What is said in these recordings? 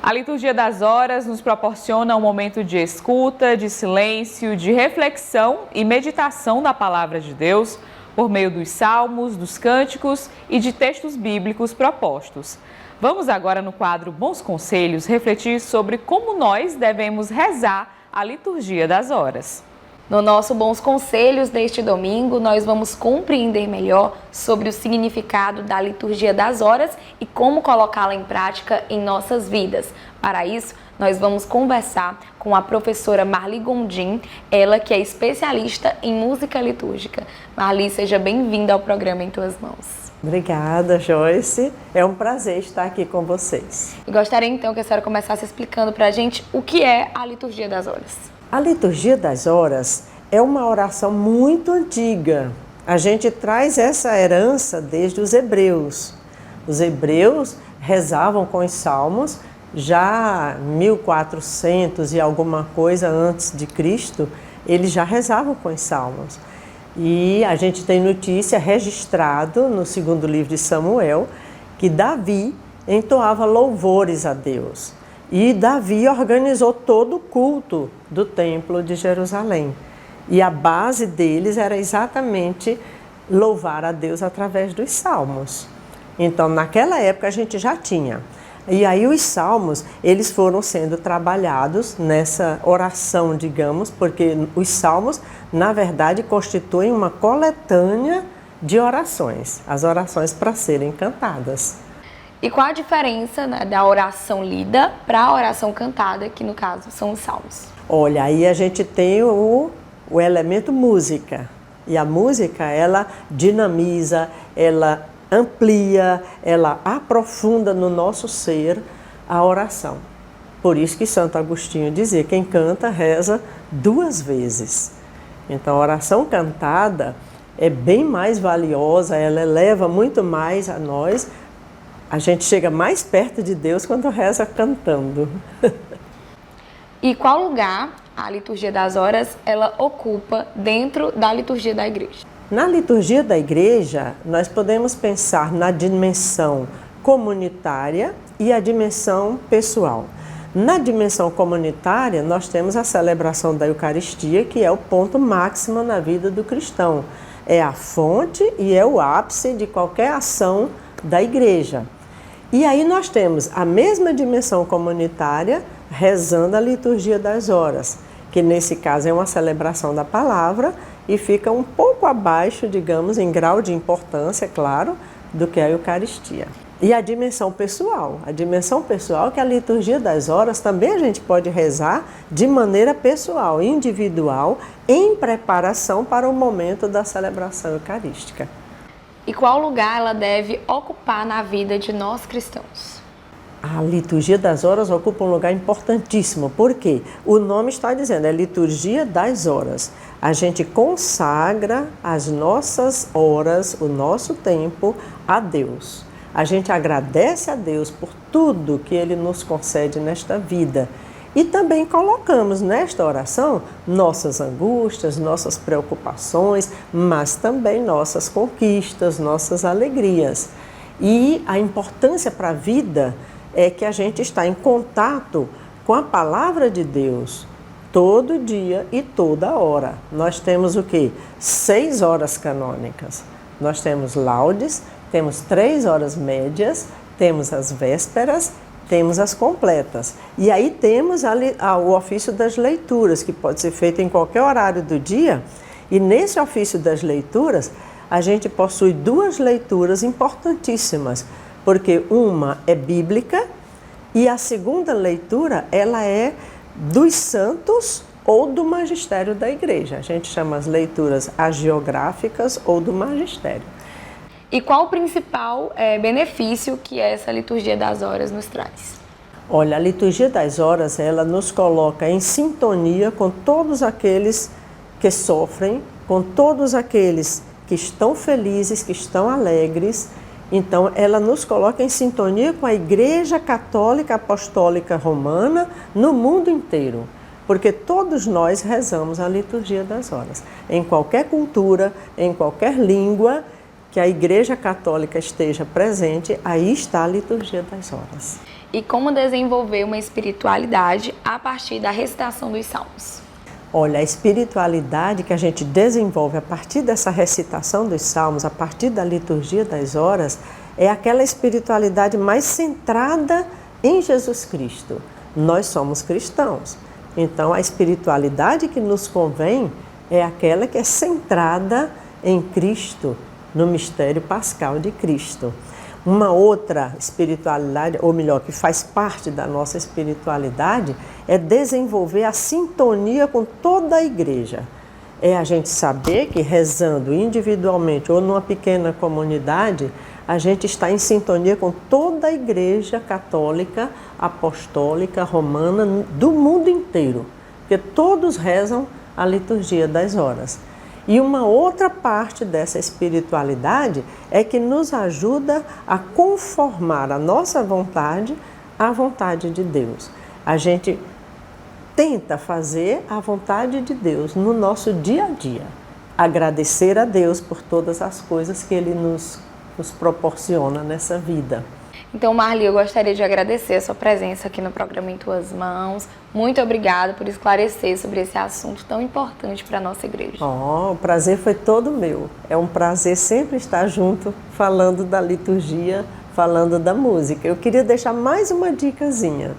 A liturgia das horas nos proporciona um momento de escuta, de silêncio, de reflexão e meditação da palavra de Deus por meio dos salmos, dos cânticos e de textos bíblicos propostos. Vamos agora no quadro Bons Conselhos refletir sobre como nós devemos rezar a liturgia das horas. No nosso Bons Conselhos deste domingo, nós vamos compreender melhor sobre o significado da liturgia das horas e como colocá-la em prática em nossas vidas. Para isso, nós vamos conversar com a professora Marli Gondim, ela que é especialista em música litúrgica. Marli, seja bem-vinda ao programa Em Tuas Mãos. Obrigada, Joyce. É um prazer estar aqui com vocês. E gostaria então que a senhora começasse explicando para a gente o que é a liturgia das horas. A liturgia das horas é uma oração muito antiga. A gente traz essa herança desde os hebreus. Os hebreus rezavam com os salmos já 1400 e alguma coisa antes de Cristo, eles já rezavam com os salmos. E a gente tem notícia registrado no segundo livro de Samuel que Davi entoava louvores a Deus. E Davi organizou todo o culto do templo de Jerusalém. E a base deles era exatamente louvar a Deus através dos salmos. Então, naquela época a gente já tinha. E aí os salmos, eles foram sendo trabalhados nessa oração, digamos, porque os salmos, na verdade, constituem uma coletânea de orações. As orações para serem cantadas. E qual a diferença, né, da oração lida para a oração cantada, que no caso são os salmos? Olha, aí a gente tem o elemento música. E a música, ela dinamiza, ela amplia, ela aprofunda no nosso ser a oração. Por isso que Santo Agostinho dizia, quem canta, reza 2 vezes. Então, a oração cantada é bem mais valiosa, ela eleva muito mais a nós. A gente chega mais perto de Deus quando reza cantando. E qual lugar a liturgia das horas ela ocupa dentro da liturgia da igreja? Na liturgia da igreja, nós podemos pensar na dimensão comunitária e a dimensão pessoal. Na dimensão comunitária, nós temos a celebração da Eucaristia, que é o ponto máximo na vida do cristão. É a fonte e é o ápice de qualquer ação da igreja. E aí nós temos a mesma dimensão comunitária rezando a liturgia das horas, que nesse caso é uma celebração da palavra e fica um pouco abaixo, digamos, em grau de importância, claro, do que a Eucaristia. E a dimensão pessoal que a liturgia das horas também a gente pode rezar de maneira pessoal, individual, em preparação para o momento da celebração eucarística. E qual lugar ela deve ocupar na vida de nós cristãos? A liturgia das horas ocupa um lugar importantíssimo, porque o nome está dizendo, é liturgia das horas. A gente consagra as nossas horas, o nosso tempo a Deus. A gente agradece a Deus por tudo que Ele nos concede nesta vida. E também colocamos nesta oração nossas angústias, nossas preocupações, mas também nossas conquistas, nossas alegrias. E a importância para a vida é que a gente está em contato com a palavra de Deus todo dia e toda hora. Nós temos o quê? 6 horas canônicas. Nós temos laudes, temos 3 horas médias, temos as vésperas, temos as completas. E aí temos o ofício das leituras, que pode ser feito em qualquer horário do dia. E nesse ofício das leituras, a gente possui 2 leituras importantíssimas, porque uma é bíblica e a segunda leitura, ela é dos santos ou do magistério da igreja. A gente chama as leituras hagiográficas ou do magistério. E qual o principal benefício que essa liturgia das horas nos traz? Olha, a liturgia das horas, ela nos coloca em sintonia com todos aqueles que sofrem, com todos aqueles que estão felizes, que estão alegres. Então, ela nos coloca em sintonia com a Igreja Católica Apostólica Romana no mundo inteiro. Porque todos nós rezamos a liturgia das horas. Em qualquer cultura, em qualquer língua que a Igreja Católica esteja presente, aí está a liturgia das horas. E como desenvolver uma espiritualidade a partir da recitação dos salmos? Olha, a espiritualidade que a gente desenvolve a partir dessa recitação dos salmos, a partir da liturgia das horas, é aquela espiritualidade mais centrada em Jesus Cristo. Nós somos cristãos, então a espiritualidade que nos convém é aquela que é centrada em Cristo, no mistério pascal de Cristo. Uma outra espiritualidade, ou melhor, que faz parte da nossa espiritualidade, é desenvolver a sintonia com toda a igreja. É a gente saber que rezando individualmente ou numa pequena comunidade, a gente está em sintonia com toda a igreja católica, apostólica, romana, do mundo inteiro, porque todos rezam a liturgia das horas. E uma outra parte dessa espiritualidade é que nos ajuda a conformar a nossa vontade à vontade de Deus. A gente tenta fazer a vontade de Deus no nosso dia a dia. Agradecer a Deus por todas as coisas que Ele nos proporciona nessa vida. Então, Marli, eu gostaria de agradecer a sua presença aqui no programa Em Tuas Mãos. Muito obrigada por esclarecer sobre esse assunto tão importante para a nossa igreja. O prazer foi todo meu. É um prazer sempre estar junto, falando da liturgia, falando da música. Eu queria deixar mais uma dicasinha.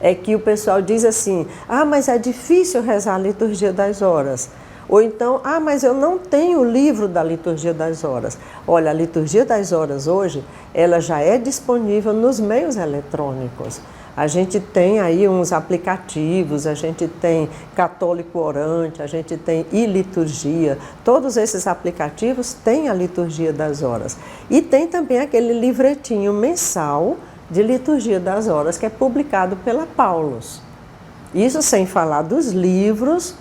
É que o pessoal diz assim, mas é difícil rezar a liturgia das horas. Ou então, mas eu não tenho o livro da liturgia das horas. Olha, a liturgia das horas hoje, ela já é disponível nos meios eletrônicos. A gente tem aí uns aplicativos, a gente tem Católico Orante, a gente tem e-liturgia. Todos esses aplicativos têm a liturgia das horas. E tem também aquele livretinho mensal de liturgia das horas que é publicado pela Paulus. Isso sem falar dos livros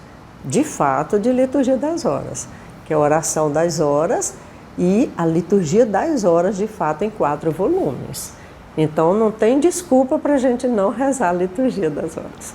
de fato, de liturgia das horas, que é a oração das horas e a liturgia das horas, de fato, em 4 volumes. Então, não tem desculpa para a gente não rezar a liturgia das horas.